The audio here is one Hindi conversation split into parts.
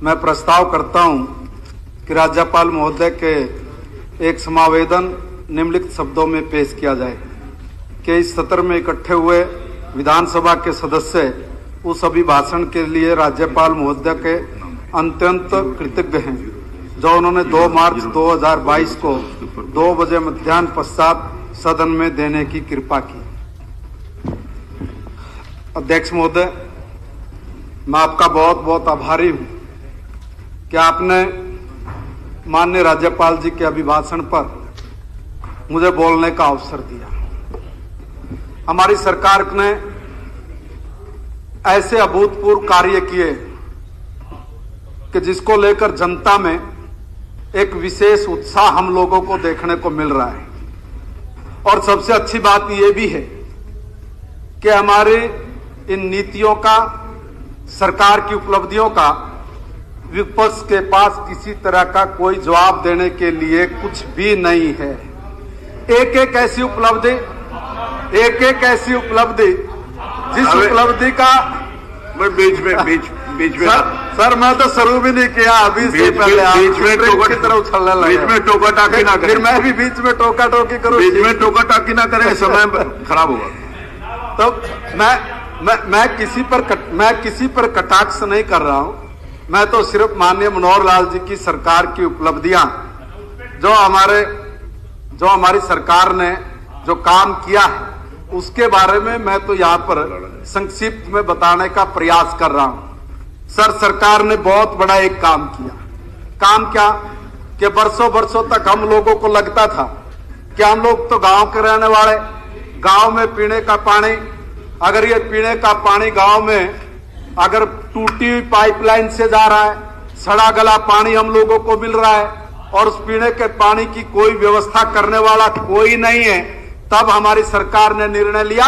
मैं प्रस्ताव करता हूं कि राज्यपाल महोदय के एक समावेदन निम्नलिखित शब्दों में पेश किया जाए कि इस सत्र में इकट्ठे हुए विधानसभा के सदस्य उस अभिभाषण के लिए राज्यपाल महोदय के अत्यंत कृतज्ञ हैं जो उन्होंने 2 मार्च 2022 को 2 बजे मध्याह्न पश्चात सदन में देने की कृपा की। अध्यक्ष महोदय, मैं आपका बहुत बहुत आभारी हूं कि आपने माननीय राज्यपाल जी के अभिभाषण पर मुझे बोलने का अवसर दिया। हमारी सरकार ने ऐसे अभूतपूर्व कार्य किए कि जिसको लेकर जनता में एक विशेष उत्साह हम लोगों को देखने को मिल रहा है। और सबसे अच्छी बात यह भी है कि हमारी इन नीतियों का, सरकार की उपलब्धियों का विपक्ष के पास किसी तरह का कोई जवाब देने के लिए कुछ भी नहीं है। एक एक ऐसी उपलब्धि जिस उपलब्धि का मैं बीच में सर मैं तो शुरू भी नहीं किया, अभी से पहले बीच में तरह उछलने लगे। बीच में टोका टाकी ना करें, फिर मैं भी बीच में टोका टोकी करूं। बीच में टोका टाकी ना करें, समय खराब होगा। तो मैं किसी पर कटाक्ष नहीं कर रहा हूं। मैं तो सिर्फ माननीय मनोहर लाल जी की सरकार की उपलब्धियां जो हमारी सरकार ने जो काम किया है उसके बारे में मैं तो यहां पर संक्षिप्त में बताने का प्रयास कर रहा हूं। सर, सरकार ने बहुत बड़ा एक काम किया। काम क्या कि वर्षों तक हम लोगों को लगता था कि हम लोग तो गांव के रहने वाले, गांव में पीने का पानी, अगर ये पीने का पानी गांव में अगर टूटी हुई पाइपलाइन से जा रहा है, सड़ा गला पानी हम लोगों को मिल रहा है और उस पीने के पानी की कोई व्यवस्था करने वाला कोई नहीं है, तब हमारी सरकार ने निर्णय लिया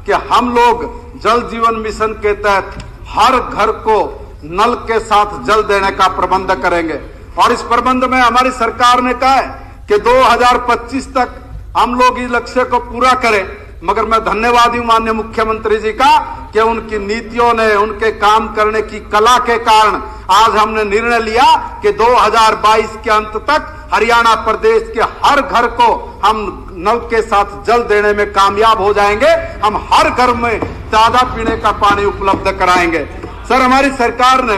कि हम लोग जल जीवन मिशन के तहत हर घर को नल के साथ जल देने का प्रबंध करेंगे। और इस प्रबंध में हमारी सरकार ने कहा है कि 2025 तक हम लोग इस लक्ष्य को पूरा करें। मगर मैं धन्यवादी हूं माननीय मुख्यमंत्री जी का कि उनकी नीतियों ने, उनके काम करने की कला के कारण आज हमने निर्णय लिया कि 2022 के अंत तक हरियाणा प्रदेश के हर घर को हम नल के साथ जल देने में कामयाब हो जाएंगे। हम हर घर में ताजा पीने का पानी उपलब्ध कराएंगे। सर, हमारी सरकार ने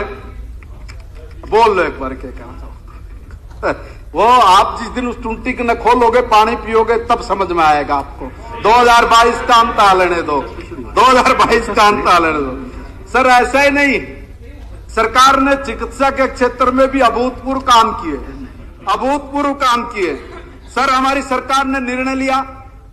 बोल लो एक बार क्या कहना चाहो। वो आप जिस दिन उस टूटी के न खोलोगे, पानी पियोगे, तब समझ में आएगा आपको। 2022 का अंत आ लेने दो, 2022 का अंत आ लेने दो। सर, ऐसा ही नहीं, सरकार ने चिकित्सा के क्षेत्र में भी अभूतपूर्व काम किए। सर, हमारी सरकार ने निर्णय लिया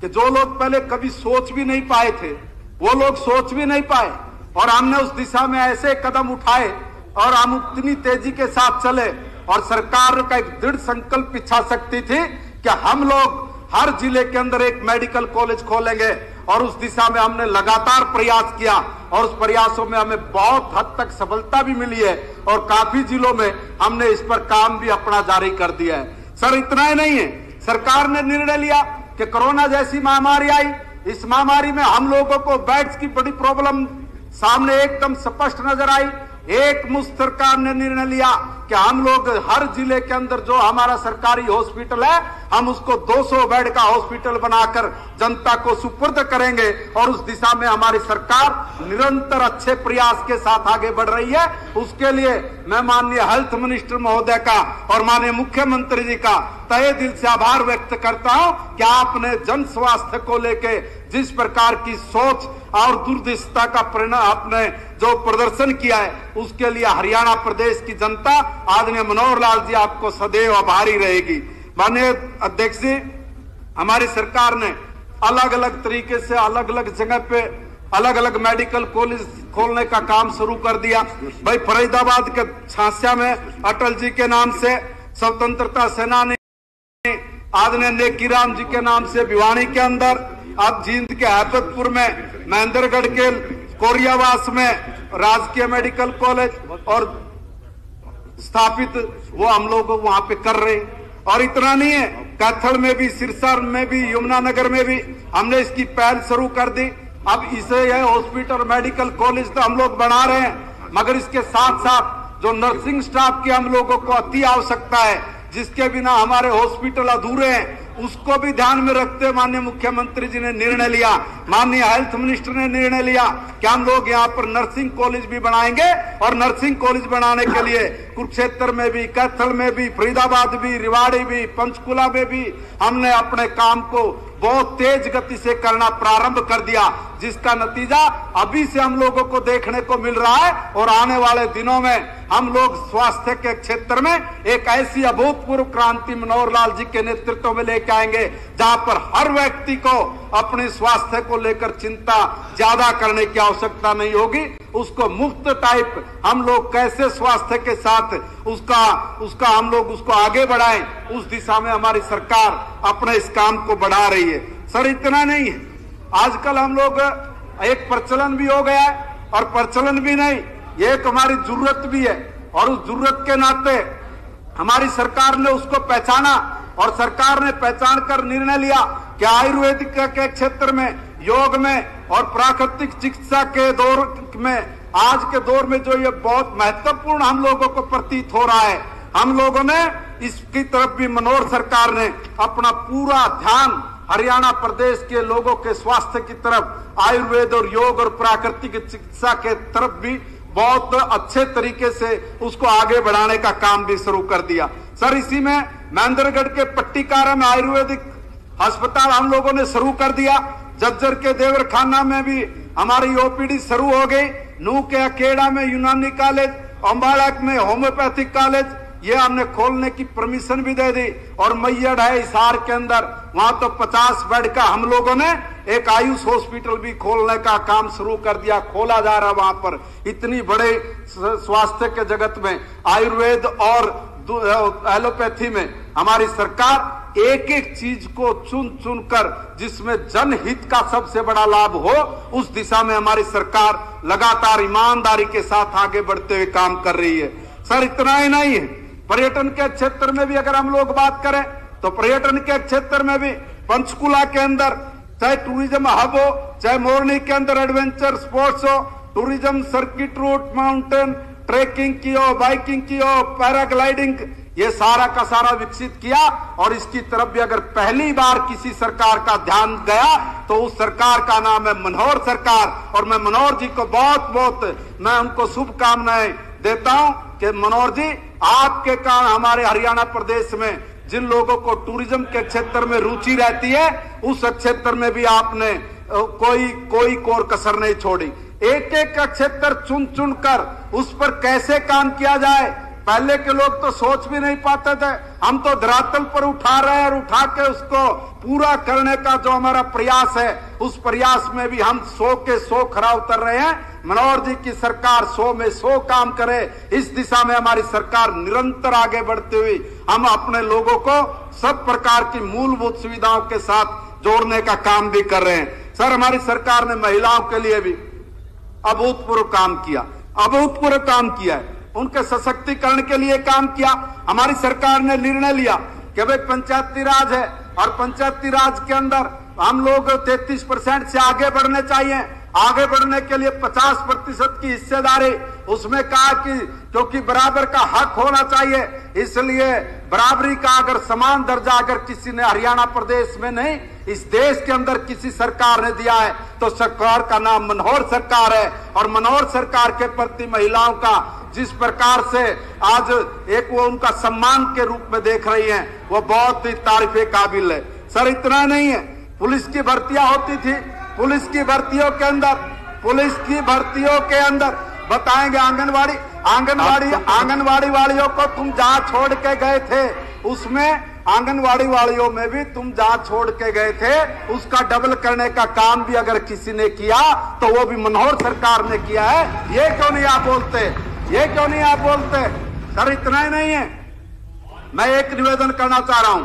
कि जो लोग पहले कभी सोच भी नहीं पाए थे वो लोग सोच भी नहीं पाए, और हमने उस दिशा में ऐसे कदम उठाए और हम उतनी तेजी के साथ चले। और सरकार का एक दृढ़ संकल्प इच्छा शक्ति थी कि हम लोग हर जिले के अंदर एक मेडिकल कॉलेज खोलेंगे, और उस दिशा में हमने लगातार प्रयास किया और उस प्रयासों में हमें बहुत हद तक सफलता भी मिली है और काफी जिलों में हमने इस पर काम भी अपना जारी कर दिया है। सर, इतना ही नहीं है, सरकार ने निर्णय लिया कि कोरोना जैसी महामारी आई, इस महामारी में हम लोगों को बेड्स की बड़ी प्रॉब्लम सामने एकदम स्पष्ट नजर आई। एक मुश्त सरकार ने निर्णय लिया कि हम लोग हर जिले के अंदर जो हमारा सरकारी हॉस्पिटल है हम उसको 200 बेड का हॉस्पिटल बनाकर जनता को सुपुर्द करेंगे। और उस दिशा में हमारी सरकार निरंतर अच्छे प्रयास के साथ आगे बढ़ रही है। उसके लिए मैं माननीय हेल्थ मिनिस्टर महोदय का और माननीय मुख्यमंत्री जी का तहे दिल से आभार व्यक्त करता हूं कि आपने जन स्वास्थ्य को लेके जिस प्रकार की सोच और दूरदृष्टता का परिणाम आपने जो प्रदर्शन किया है उसके लिए हरियाणा प्रदेश की जनता आदरणीय मनोहर लाल जी आपको सदैव आभारी रहेगी। माननीय अध्यक्ष जी, हमारी सरकार ने अलग अलग तरीके से अलग अलग जगह पे अलग अलग मेडिकल कॉलेज खोलने का काम शुरू कर दिया। भाई, फरीदाबाद के छासिया में अटल जी के नाम से, स्वतंत्रता सेनानी आदरणीय नेकीराम जी के नाम से भिवानी के अंदर, अब जींद के हैबतपुर में, महेंद्रगढ़ के कोरियावास में राजकीय मेडिकल कॉलेज और स्थापित वो हम लोग वहां पे कर रहे हैं। और इतना नहीं है, कैथल में भी, सिरसा में भी, यमुनानगर में भी हमने इसकी पहल शुरू कर दी। अब इसे यह हॉस्पिटल मेडिकल कॉलेज तो हम लोग बना रहे हैं, मगर इसके साथ साथ जो नर्सिंग स्टाफ की हम लोगों को अति आवश्यकता है, जिसके बिना हमारे हॉस्पिटल अधूरे हैं, उसको भी ध्यान में रखते हुए माननीय मुख्यमंत्री जी ने निर्णय लिया, माननीय हेल्थ मिनिस्टर ने निर्णय लिया कि हम लोग यहाँ पर नर्सिंग कॉलेज भी बनाएंगे। और नर्सिंग कॉलेज बनाने के लिए कुरुक्षेत्र में भी, कैथल में भी, फरीदाबाद भी, रेवाड़ी भी, पंचकुला में भी हमने अपने काम को बहुत तेज गति से करना प्रारंभ कर दिया, जिसका नतीजा अभी से हम लोगों को देखने को मिल रहा है। और आने वाले दिनों में हम लोग स्वास्थ्य के क्षेत्र में एक ऐसी अभूतपूर्व क्रांति मनोहर लाल जी के नेतृत्व में लेकर आएंगे, जहां पर हर व्यक्ति को अपने स्वास्थ्य को लेकर चिंता ज्यादा करने की आवश्यकता नहीं होगी। उसको मुफ्त टाइप हम लोग कैसे स्वास्थ्य के साथ उसका हम लोग उसको आगे बढ़ाएं, उस दिशा में हमारी सरकार अपने इस काम को बढ़ा रही है। सर, इतना नहीं है, आजकल हम लोग एक प्रचलन भी हो गया है, और प्रचलन भी नहीं, ये एक हमारी जरूरत भी है। और उस जरूरत के नाते हमारी सरकार ने उसको पहचाना, और सरकार ने पहचान कर निर्णय लिया कि आयुर्वेदिक के क्षेत्र में, योग में और प्राकृतिक चिकित्सा के दौर में, आज के दौर में जो ये बहुत महत्वपूर्ण हम लोगों को प्रतीत हो रहा है, हम लोगों ने इसकी तरफ भी मनोहर सरकार ने अपना पूरा ध्यान हरियाणा प्रदेश के लोगों के स्वास्थ्य की तरफ, आयुर्वेद और योग और प्राकृतिक चिकित्सा के तरफ भी बहुत अच्छे तरीके से उसको आगे बढ़ाने का काम भी शुरू कर दिया। सर, इसी में महेंद्रगढ़ के पट्टिकारा में आयुर्वेदिक अस्पताल हम लोगों ने शुरू कर दिया। जज्जर के देवर खाना में भी हमारी ओपीडी शुरू हो गई। नूह के अकेड़ा में यूनानी कॉलेज, अम्बाला में होम्योपैथिक कॉलेज, ये हमने खोलने की परमिशन भी दे दी। और मैयड़ है हिसार के अंदर, वहां तो 50 बेड का हम लोगों ने एक आयुष हॉस्पिटल भी खोलने का काम शुरू कर दिया, खोला जा रहा वहां पर। इतनी बड़े स्वास्थ्य के जगत में आयुर्वेद और एलोपैथी में हमारी सरकार एक एक चीज को चुन चुन कर, जिसमें जनहित का सबसे बड़ा लाभ हो, उस दिशा में हमारी सरकार लगातार ईमानदारी के साथ आगे बढ़ते हुए काम कर रही है। सर, इतना ही नहीं है, पर्यटन के क्षेत्र में भी अगर हम लोग बात करें तो पर्यटन के क्षेत्र में भी पंचकुला के अंदर चाहे टूरिज्म हब हो, चाहे मोरनी के अंदर एडवेंचर स्पोर्ट्स हो, tourism circuit route, mountain trekking की हो, बाइकिंग की हो, पैराग्लाइडिंग, ये सारा का सारा विकसित किया। और इसकी तरफ भी अगर पहली बार किसी सरकार का ध्यान गया तो उस सरकार का नाम है मनोहर सरकार। और मैं मनोहर जी को मैं उनको शुभकामनाएं देता हूं कि मनोहर जी, आपके कारण हमारे हरियाणा प्रदेश में जिन लोगों को टूरिज्म के क्षेत्र में रुचि रहती है, उस क्षेत्र में भी आपने कोई कोर कसर नहीं छोड़ी। एक एक का क्षेत्र चुन चुन कर उस पर कैसे काम किया जाए, पहले के लोग तो सोच भी नहीं पाते थे, हम तो धरातल पर उठा रहे हैं और उठा के उसको पूरा करने का जो हमारा प्रयास है, उस प्रयास में भी हम 100 के 100 खरा उतर रहे हैं। मनोहर जी की सरकार 100 में 100 काम करे, इस दिशा में हमारी सरकार निरंतर आगे बढ़ते हुए हम अपने लोगों को सब प्रकार की मूलभूत सुविधाओं के साथ जोड़ने का काम भी कर रहे हैं। सर, हमारी सरकार ने महिलाओं के लिए भी अभूतपूर्व काम किया है, उनके सशक्तिकरण के लिए काम किया। हमारी सरकार ने निर्णय लिया कि भाई पंचायती राज है, और पंचायती राज के अंदर हम लोग 33% से आगे बढ़ने चाहिए। आगे बढ़ने के लिए 50% की हिस्सेदारी, उसमें कहा कि क्योंकि बराबर का हक होना चाहिए, इसलिए बराबरी का अगर समान दर्जा अगर किसी ने हरियाणा प्रदेश में नहीं, इस देश के अंदर किसी सरकार ने दिया है तो सरकार का नाम मनोहर सरकार है। और मनोहर सरकार के प्रति महिलाओं का जिस प्रकार से आज एक वो उनका सम्मान के रूप में देख रही हैं, वो बहुत ही तारीफे काबिल है। सर, इतना नहीं है, पुलिस की भर्तियां होती थी, पुलिस की भर्तियों के अंदर बताएंगे आंगनवाड़ी वालियों को तुम जहां छोड़ के गए थे, उसमें आंगनवाड़ी वालियों में भी तुम जहां छोड़ के गए थे उसका डबल करने का काम भी अगर किसी ने किया तो वो भी मनोहर सरकार ने किया है। ये क्यों नहीं आप बोलते? सर, इतना ही नहीं है, मैं एक निवेदन करना चाह रहा हूं।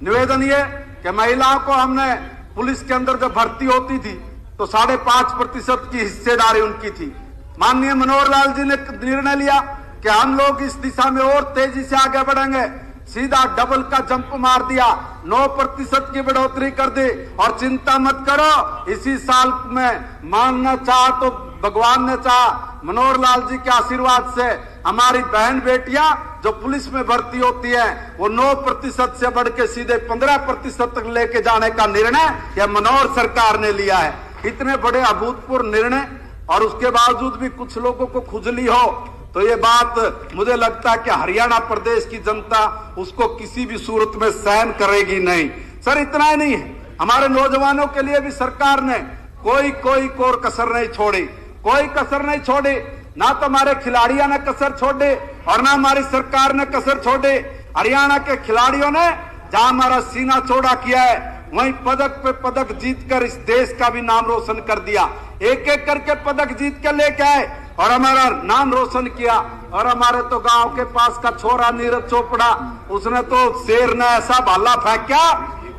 निवेदन ये कि महिलाओं को हमने पुलिस के अंदर जब भर्ती होती थी तो 5.5% की हिस्सेदारी उनकी थी। माननीय मनोहर लाल जी ने निर्णय लिया कि हम लोग इस दिशा में और तेजी से आगे बढ़ेंगे, सीधा डबल का जंप मार दिया, 9% की बढ़ोतरी कर दी। और चिंता मत करो, इसी साल में मानना चाह तो भगवान ने चाहा, मनोहर लाल जी के आशीर्वाद से हमारी बहन बेटियां जो पुलिस में भर्ती होती है वो 9% से बढ़ के सीधे 15% तक लेके जाने का निर्णय यह मनोहर सरकार ने लिया है। इतने बड़े अभूतपूर्व निर्णय और उसके बावजूद भी कुछ लोगों को खुजली हो तो ये बात मुझे लगता है कि हरियाणा प्रदेश की जनता उसको किसी भी सूरत में सहन करेगी नहीं। सर इतना ही नहीं है, हमारे नौजवानों के लिए भी सरकार ने कोई कोर कसर नहीं छोड़ी, कोई कसर नहीं छोड़ी। ना तो हमारे खिलाड़ियों ने कसर छोड़ी और ना हमारी सरकार ने कसर छोड़ी। हरियाणा के खिलाड़ियों ने जहां हमारा सीना चौड़ा किया है वहीं पदक पे पदक जीतकर इस देश का भी नाम रोशन कर दिया। एक एक करके पदक जीत के लेके आए और हमारा नाम रोशन किया। और हमारे तो गांव के पास का छोरा नीरज चोपड़ा, उसने तो शेर ने ऐसा भाला फेंका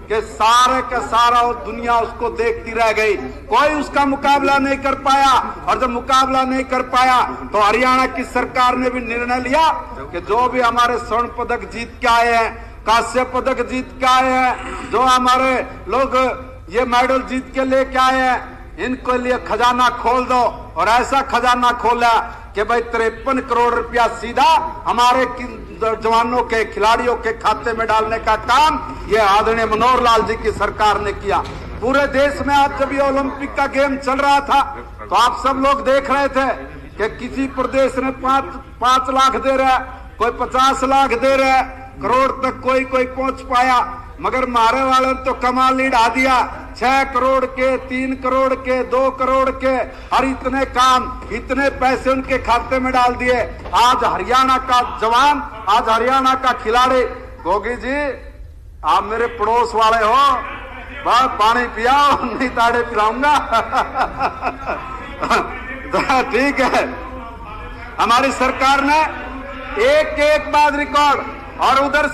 कि सारे का सारा दुनिया उसको देखती रह गई। कोई उसका मुकाबला नहीं कर पाया। और जब मुकाबला नहीं कर पाया तो हरियाणा की सरकार ने भी निर्णय लिया कि जो भी हमारे स्वर्ण पदक जीत के आए हैं, कांस्य पदक जीत के आए हैं, जो हमारे लोग ये मेडल जीत के लेके आए हैं, इनके लिए खजाना खोल दो। और ऐसा खजाना खोला कि भाई 53 करोड़ रुपया सीधा हमारे जवानों के खिलाड़ियों के खाते में डालने का काम ये आदरणीय मनोहर लाल जी की सरकार ने किया। पूरे देश में आज जब ये ओलंपिक का गेम चल रहा था तो आप सब लोग देख रहे थे कि किसी प्रदेश ने 5 लाख दे रहा है, कोई 50 लाख दे रहा है, करोड़ तक कोई पहुंच पाया। मगर मारे वाले तो कमाल ही ढा दिया। 6 करोड़ के, 3 करोड़ के, 2 करोड़ के और इतने काम, इतने पैसे उनके खाते में डाल दिए। आज हरियाणा का जवान, आज हरियाणा का खिलाड़ी, गोगी जी आप मेरे पड़ोस वाले हो, बस पानी पियाओ नहीं ताड़े पिलाऊंगा। ठीक है, हमारी सरकार ने एक बाद रिकॉर्ड और उधर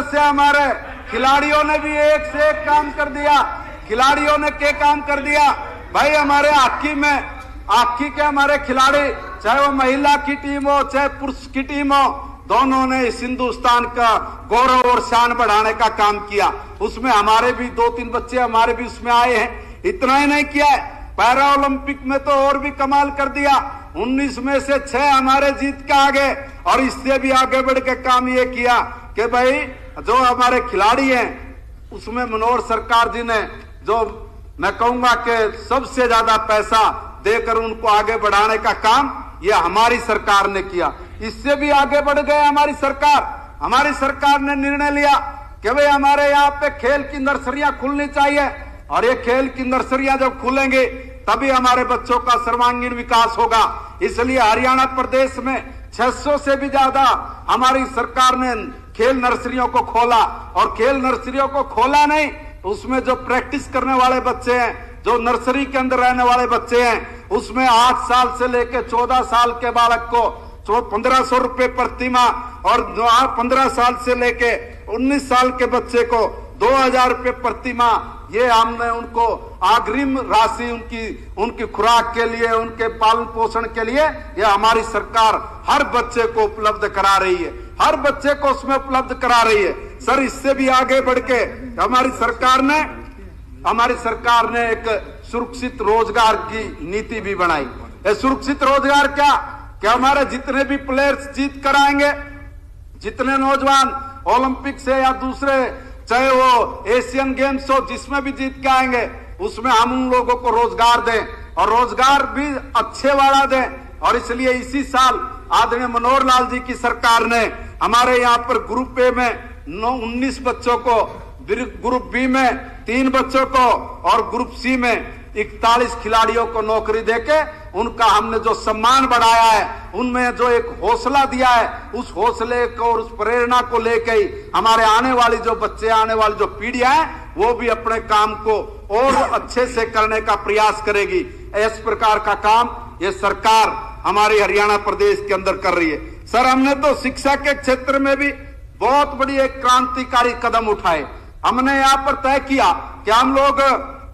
से हमारे खिलाड़ियों ने भी एक से एक काम कर दिया। खिलाड़ियों ने क्या काम कर दिया भाई, हमारे हॉकी के हमारे खिलाड़ी, चाहे वो महिला की टीम हो चाहे पुरुष की टीम हो, दोनों ने इस हिंदुस्तान का गौरव और शान बढ़ाने का काम किया। उसमें हमारे भी 2-3 बच्चे हमारे भी उसमें आए हैं। इतना ही नहीं किया है, पैरा ओलंपिक में तो और भी कमाल कर दिया। 19 में से 6 हमारे जीत के आगे और इससे भी आगे बढ़ के काम ये किया कि भाई जो हमारे खिलाड़ी हैं उसमें मनोहर सरकार जी ने, जो मैं कहूंगा कि सबसे ज्यादा पैसा देकर उनको आगे बढ़ाने का काम ये हमारी सरकार ने किया। इससे भी आगे बढ़ गए हमारी सरकार ने निर्णय लिया कि भाई हमारे यहाँ पे खेल की नर्सरियां खुलनी चाहिए और ये खेल की नर्सरियां जब खुलेंगे तभी हमारे बच्चों का सर्वांगीण विकास होगा। इसलिए हरियाणा प्रदेश में 600 से भी ज्यादा हमारी सरकार ने खेल नर्सरियों को खोला। और खेल नर्सरियों को खोला नहीं, उसमें जो प्रैक्टिस करने वाले बच्चे हैं, जो नर्सरी के अंदर रहने वाले बच्चे हैं, उसमें 8 साल से लेकर 14 साल के बालक को 1500 रुपए प्रति माह और 15 साल से लेके 19 साल के बच्चे को 2000 रुपए प्रति माह, ये हमने उनको अग्रिम राशि उनकी खुराक के लिए, उनके पालन पोषण के लिए ये हमारी सरकार हर बच्चे को उपलब्ध करा रही है, हर बच्चे को उसमें उपलब्ध करा रही है। सर इससे भी आगे बढ़ के हमारी सरकार ने एक सुरक्षित रोजगार की नीति भी बनाई। ये सुरक्षित रोजगार क्या हमारे जितने भी प्लेयर्स जीत कर आएंगे, जितने नौजवान ओलंपिक से या दूसरे चाहे वो एशियन गेम्स हो जिसमें भी जीत के आएंगे, उसमें हम उन लोगों को रोजगार दें और रोजगार भी अच्छे वाला दें। और इसलिए इसी साल आदरणीय मनोहर लाल जी की सरकार ने हमारे यहाँ पर ग्रुप ए में 19 बच्चों को, ग्रुप बी में 3 बच्चों को और ग्रुप सी में 41 खिलाड़ियों को नौकरी देके उनका हमने जो सम्मान बढ़ाया है, उनमें जो एक हौसला दिया है, उस हौसले को और उस प्रेरणा को लेके ही हमारे आने वाली जो बच्चे, आने वाली जो पीढ़ियां हैं, वो भी अपने काम को और अच्छे से करने का प्रयास करेगी। इस प्रकार का काम ये सरकार हमारी हरियाणा प्रदेश के अंदर कर रही है। सर हमने तो शिक्षा के क्षेत्र में भी बहुत बड़ी एक क्रांतिकारी कदम उठाए। हमने यहाँ पर तय किया कि हम लोग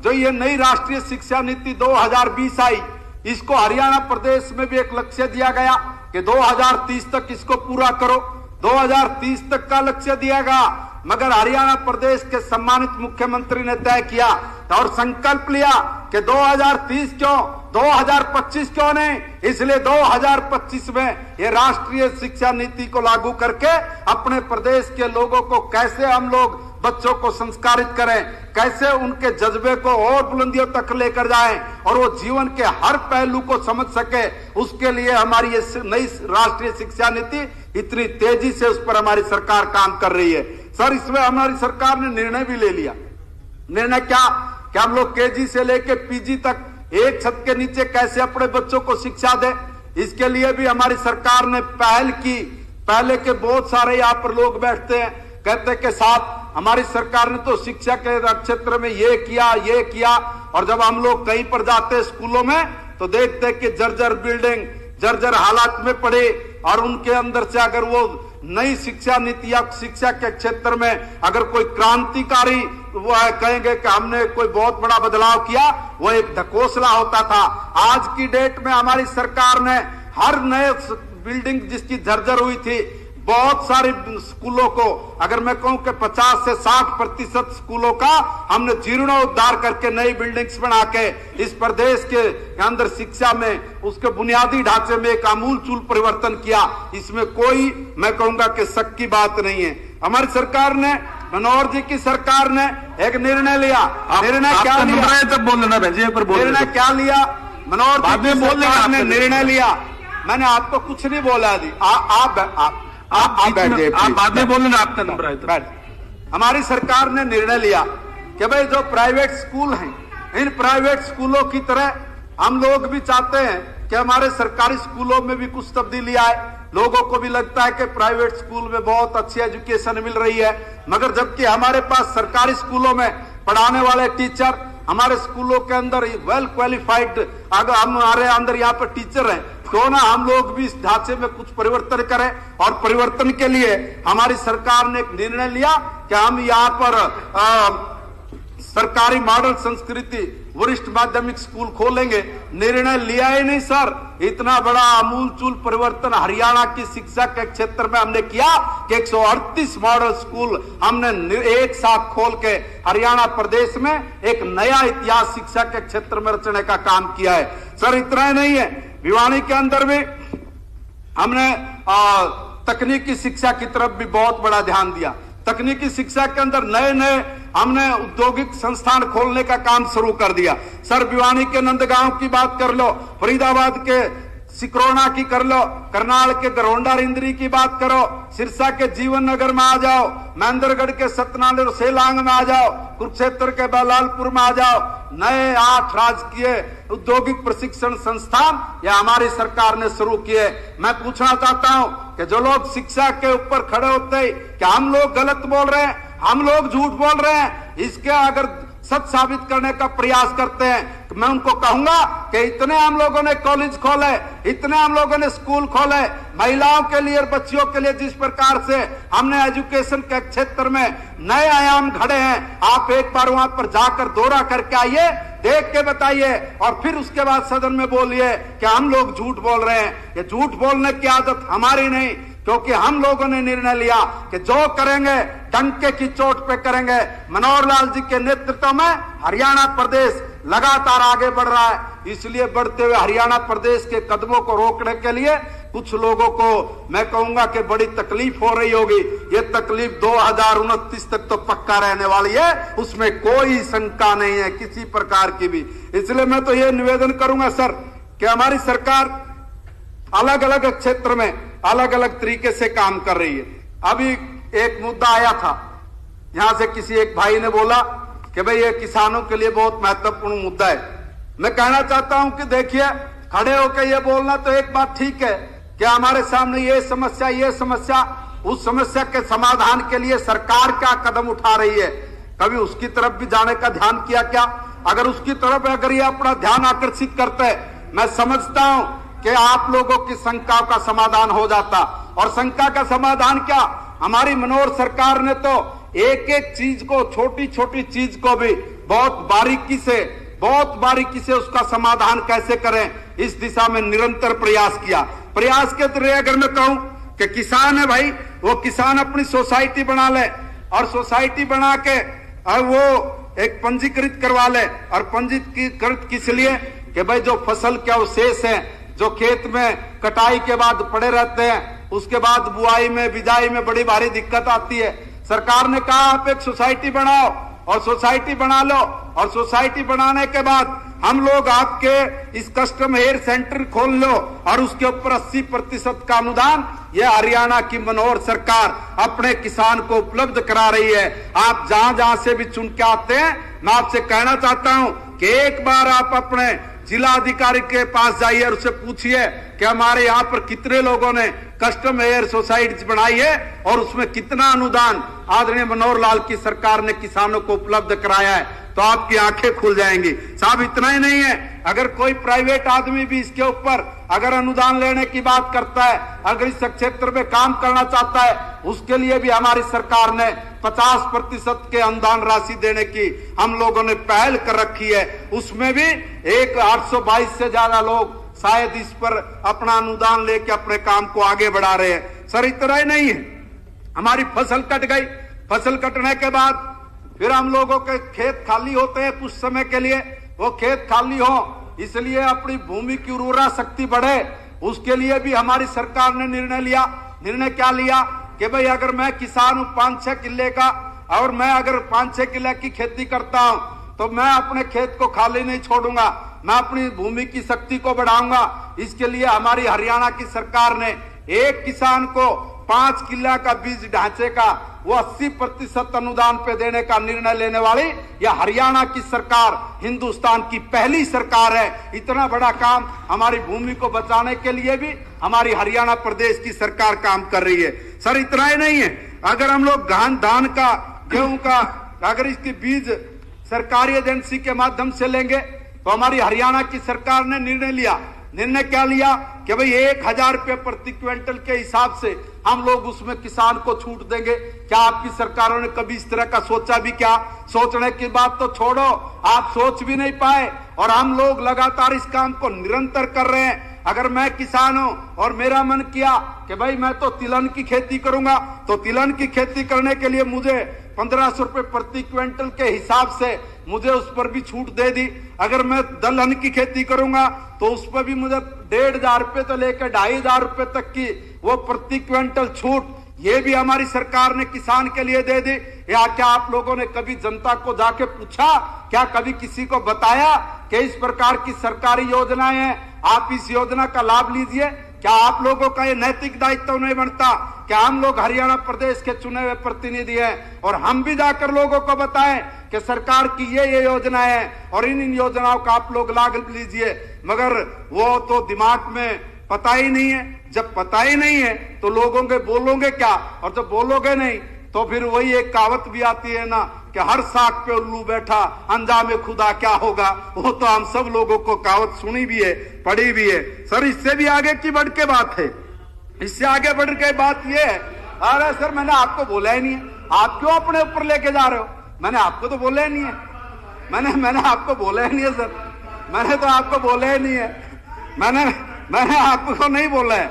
जो ये नई राष्ट्रीय शिक्षा नीति 2020 आई, इसको हरियाणा प्रदेश में भी एक लक्ष्य दिया गया कि 2030 तक इसको पूरा करो। 2030 तक का लक्ष्य दिया गया, मगर हरियाणा प्रदेश के सम्मानित मुख्यमंत्री ने तय किया और संकल्प लिया कि 2030 क्यों, 2025 क्यों नहीं? इसलिए 2025 में ये राष्ट्रीय शिक्षा नीति को लागू करके अपने प्रदेश के लोगों को कैसे हम लोग बच्चों को संस्कारित करें, कैसे उनके जज्बे को और बुलंदियों तक लेकर जाएं और वो जीवन के हर पहलू को समझ सके, उसके लिए हमारी ये नई राष्ट्रीय शिक्षा नीति इतनी तेजी से उस पर हमारी सरकार काम कर रही है। सर, इसमें हमारी सरकार ने निर्णय भी ले लिया। निर्णय क्या कि हम लोग केजी से लेकर पीजी तक एक छत के नीचे कैसे अपने बच्चों को शिक्षा दें, इसके लिए भी हमारी सरकार ने पहल की। पहले के बहुत सारे यहाँ पर लोग बैठते हैं, कहते के साथ हमारी सरकार ने तो शिक्षा के क्षेत्र में ये किया, और जब हम लोग कहीं पर जाते स्कूलों में तो देखते कि जर्जर बिल्डिंग, जर्जर हालात में पड़े, और उनके अंदर से अगर वो नई शिक्षा नीति या शिक्षा के क्षेत्र में अगर कोई क्रांतिकारी वो कहेंगे कि हमने कोई बहुत बड़ा बदलाव किया, वो एक ढकोसला होता था। आज की डेट में हमारी सरकार ने हर नए बिल्डिंग जिसकी जर्जर हुई थी, बहुत सारे स्कूलों को, अगर मैं कहूं कि 50 से 60% स्कूलों का हमने जीर्णोद्धार करके नई बिल्डिंग्स बना के इस प्रदेश के अंदर शिक्षा में उसके बुनियादी ढांचे में एक आमूलचूल परिवर्तन किया। इसमें कोई मैं कहूंगा कि शक की बात नहीं है। हमारी सरकार ने, मनोहर जी की सरकार ने एक निर्णय लिया। निर्णय क्या लिया? तब बोल लेना भेजिए, पर निर्णय क्या लिया? मनोहर जी की सरकार ने निर्णय लिया। मैंने आपको कुछ नहीं बोला जी, आप बाद में बोल लेना, आपका नंबर है। हमारी सरकार ने निर्णय लिया कि भाई जो प्राइवेट स्कूल हैं, इन प्राइवेट स्कूलों की तरह हम लोग भी चाहते हैं कि हमारे सरकारी स्कूलों में भी कुछ तब्दीली आए। लोगों को भी लगता है कि प्राइवेट स्कूल में बहुत अच्छी एजुकेशन मिल रही है, मगर जबकि हमारे पास सरकारी स्कूलों में पढ़ाने वाले टीचर, हमारे स्कूलों के अंदर वेल क्वालिफाइड अगर हमारे अंदर यहाँ पर टीचर हैं, क्यों ना हम लोग भी इस ढांचे में कुछ परिवर्तन करें। और परिवर्तन के लिए हमारी सरकार ने एक निर्णय लिया कि हम यहाँ पर सरकारी मॉडल संस्कृति वरिष्ठ माध्यमिक स्कूल खोलेंगे। निर्णय लिया ही नहीं सर, इतना बड़ा आमूलचूल परिवर्तन हरियाणा की शिक्षा के क्षेत्र में हमने किया कि 138 मॉडल स्कूल हमने एक साथ खोल के हरियाणा प्रदेश में एक नया इतिहास शिक्षा के क्षेत्र में रचने का काम किया है। सर, इतना ही नहीं है, भिवानी के अंदर भी हमने तकनीकी शिक्षा की तरफ भी बहुत बड़ा ध्यान दिया। तकनीकी शिक्षा के अंदर नए नए हमने औद्योगिक संस्थान खोलने का काम शुरू कर दिया। सर, भिवानी के नंदगांव की बात कर लो, फरीदाबाद के सिकरोना की कर लो, करनाल के गरोंडा रिंदरी की बात करो, सिरसा के जीवन नगर में आ जाओ, महेंद्रगढ़ के सतनाम और सेलांग में आ जाओ, कुरुक्षेत्र के बलालपुर में आ जाओ। नए 8 राजकीय औद्योगिक प्रशिक्षण संस्थान या हमारी सरकार ने शुरू किए। मैं पूछना चाहता हूं कि जो लोग शिक्षा के ऊपर खड़े होते हैं कि हम लोग गलत बोल रहे हैं, हम लोग झूठ बोल रहे हैं, इसके अगर सच साबित करने का प्रयास करते हैं तो मैं उनको कहूंगा कि इतने हम लोगों ने कॉलेज खोले, इतने हम लोगों ने स्कूल खोले महिलाओं के लिए और बच्चियों के लिए, जिस प्रकार से हमने एजुकेशन के क्षेत्र में नए आयाम घड़े हैं। आप एक बार वहां पर जाकर दौरा करके आइए, देख के बताइए, और फिर उसके बाद सदन में बोलिए कि हम लोग झूठ बोल रहे हैं। ये झूठ बोलने की आदत हमारी नहीं, क्योंकि हम लोगों ने निर्णय लिया कि जो करेंगे डंके की चोट पे करेंगे। मनोहर लाल जी के नेतृत्व में हरियाणा प्रदेश लगातार आगे बढ़ रहा है। इसलिए बढ़ते हुए हरियाणा प्रदेश के कदमों को रोकने के लिए कुछ लोगों को मैं कहूंगा कि बड़ी तकलीफ हो रही होगी। ये तकलीफ 2029 तक तो पक्का रहने वाली है, उसमें कोई शंका नहीं है किसी प्रकार की भी। इसलिए मैं तो ये निवेदन करूंगा सर कि हमारी सरकार अलग अलग क्षेत्र में अलग अलग तरीके से काम कर रही है। अभी एक मुद्दा आया था, यहां से किसी एक भाई ने बोला कि भाई ये किसानों के लिए बहुत महत्वपूर्ण मुद्दा है। मैं कहना चाहता हूं कि देखिए, खड़े होकर ये बोलना तो एक बात ठीक है कि हमारे सामने ये समस्या, उस समस्या के समाधान के लिए सरकार क्या कदम उठा रही है, कभी उसकी तरफ भी जाने का ध्यान किया क्या? अगर उसकी तरफ अगर ये अपना ध्यान आकर्षित करते हैं, मैं समझता हूं कि आप लोगों की शंका का समाधान हो जाता। और शंका का समाधान क्या, हमारी मनोहर सरकार ने तो एक एक चीज को, छोटी छोटी चीज को भी बहुत बारीकी से उसका समाधान कैसे करें, इस दिशा में निरंतर प्रयास किया। प्रयास के तरह अगर मैं कहूं कि किसान है भाई, वो किसान अपनी सोसाइटी बना ले, और सोसाइटी बना के और वो एक पंजीकृत करवा ले। और पंजीकृत किस लिए? कि भाई जो फसल के अवशेष हैं, जो खेत में कटाई के बाद पड़े रहते हैं, उसके बाद बुआई में बिजाई में बड़ी भारी दिक्कत आती है। सरकार ने कहा आप एक सोसाइटी बनाओ और सोसाइटी बना लो, और सोसाइटी बनाने के बाद हम लोग आपके इस कस्टम हेयर सेंटर खोल लो और उसके ऊपर 80% का अनुदान ये हरियाणा की मनोहर सरकार अपने किसान को उपलब्ध करा रही है। आप जहां जहां से भी चुन के आते हैं, मैं आपसे कहना चाहता हूं कि एक बार आप अपने जिला अधिकारी के पास जाइए और उससे पूछिए कि हमारे यहाँ पर कितने लोगों ने कस्टम हेयर सोसाइटी बनाई है और उसमें कितना अनुदान आदरणीय मनोहर लाल की सरकार ने किसानों को उपलब्ध कराया है, तो आपकी आंखें खुल जाएंगी। साहब इतना ही नहीं है, अगर कोई प्राइवेट आदमी भी इसके ऊपर अगर अनुदान लेने की बात करता है, अगर इस क्षेत्र में काम करना चाहता है, उसके लिए भी हमारी सरकार ने 50% के अनुदान राशि देने की हम लोगों ने पहल कर रखी है। उसमें भी 822 से ज्यादा लोग शायद इस पर अपना अनुदान लेके अपने काम को आगे बढ़ा रहे हैं। सर इतना ही नहीं है, हमारी फसल कट गई, फसल कटने के बाद फिर हम लोगों के खेत खाली होते हैं कुछ समय के लिए, वो खेत खाली हो इसलिए अपनी भूमि की उर्वरा शक्ति बढ़े, उसके लिए भी हमारी सरकार ने निर्णय लिया। निर्णय क्या लिया कि भाई अगर मैं किसान हूं 5-6 किले का, और मैं अगर 5-6 किले की खेती करता हूं, तो मैं अपने खेत को खाली नहीं छोड़ूंगा, मैं अपनी भूमि की शक्ति को बढ़ाऊंगा। इसके लिए हमारी हरियाणा की सरकार ने एक किसान को 5 किला का बीज ढांचे का वो 80% अनुदान पे देने का निर्णय लेने वाली यह हरियाणा की सरकार हिंदुस्तान की पहली सरकार है। इतना बड़ा काम हमारी भूमि को बचाने के लिए भी हमारी हरियाणा प्रदेश की सरकार काम कर रही है। सर इतना ही नहीं है, अगर हम लोग धान का, गेहूं का, अगर इसके बीज सरकारी एजेंसी के माध्यम से लेंगे, तो हमारी हरियाणा की सरकार ने निर्णय क्या लिया कि भाई 1000 रुपये प्रति क्विंटल के हिसाब से हम लोग उसमें किसान को छूट देंगे। क्या आपकी सरकारों ने कभी इस तरह का सोचा भी? क्या सोचने की बात तो छोड़ो, आप सोच भी नहीं पाए, और हम लोग लगातार इस काम को निरंतर कर रहे हैं। अगर मैं किसान हूं और मेरा मन किया कि भाई मैं तो तिलहन की खेती करूंगा, तो तिलहन की खेती करने के लिए मुझे 1500 रुपये प्रति क्विंटल के हिसाब से मुझे उस पर भी छूट दे दी। अगर मैं दलहन की खेती करूंगा तो उस पर भी मुझे 1500 रुपये तो लेकर 2500 रुपये तक की वो प्रति क्विंटल छूट, ये भी हमारी सरकार ने किसान के लिए दे दी। या क्या आप लोगों ने कभी जनता को जाके पूछा, क्या कभी किसी को बताया कि इस प्रकार की सरकारी योजनाएं हैं, आप इस योजना का लाभ लीजिए? क्या आप लोगों का ये नैतिक दायित्व नहीं बनता? क्या हम लोग हरियाणा प्रदेश के चुने हुए प्रतिनिधि हैं और हम भी जाकर लोगों को बताएं कि सरकार की ये योजनाएं हैं और इन योजनाओं का आप लोग लाभ लीजिए? मगर वो तो दिमाग में पता ही नहीं है। जब पता ही नहीं है तो लोगों के बोलोगे क्या, और जब बोलोगे नहीं तो फिर वही एक कहावत भी आती है ना कि हर साग पे उल्लू बैठा अंजामे खुदा क्या होगा। वो तो हम सब लोगों को कहावत सुनी भी है, पढ़ी भी है। सर इससे भी आगे की बढ़ के बात है, इससे आगे बढ़ के बात ये है, अरे सर मैंने आपको बोला ही नहीं है, आप क्यों अपने ऊपर लेके जा रहे हो? मैंने आपको तो बोला ही नहीं है, मैंने आपको बोला ही नहीं है सर, मैंने तो आपको बोला ही नहीं है, मैंने आपको नहीं बोला है,